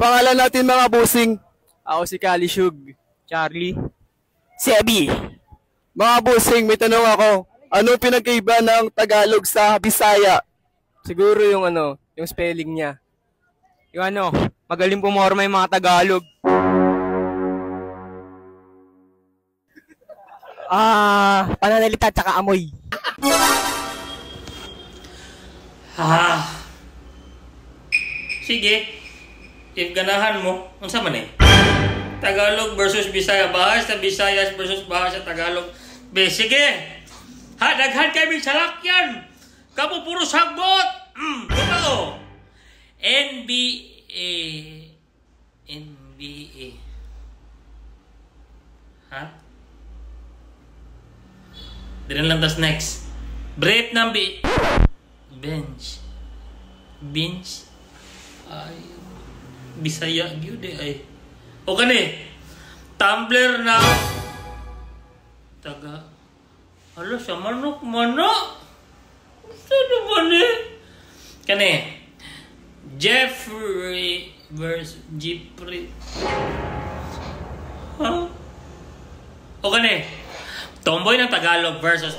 Pangalan natin mga bossing. Ako si Kalishug. Charlie. Si Abby. Mga bossing, may tanong ako. Ano pinagkaiba ng Tagalog sa Bisaya? Siguro yung yung spelling niya. Yung magaling pumorma yung mga Tagalog. Pananalita tsaka amoy. Sige. If ganahan mo, unsa man eh? Tagalog versus Bisaya. Bahas sa Bisayas versus bahas sa Tagalog. Sige. Daghan kami salakyan. Kamu puro sagbot. Totoo. NBA. Diyan lang tas next. Brief ng bench. Ay, Bisaya gyud ay. O kani. Tumbler na taga. Alo sa manok. Ano ba ni? Kani. Jeffrey versus Jeffrey. O kani. Tomboy ng Tagalog versus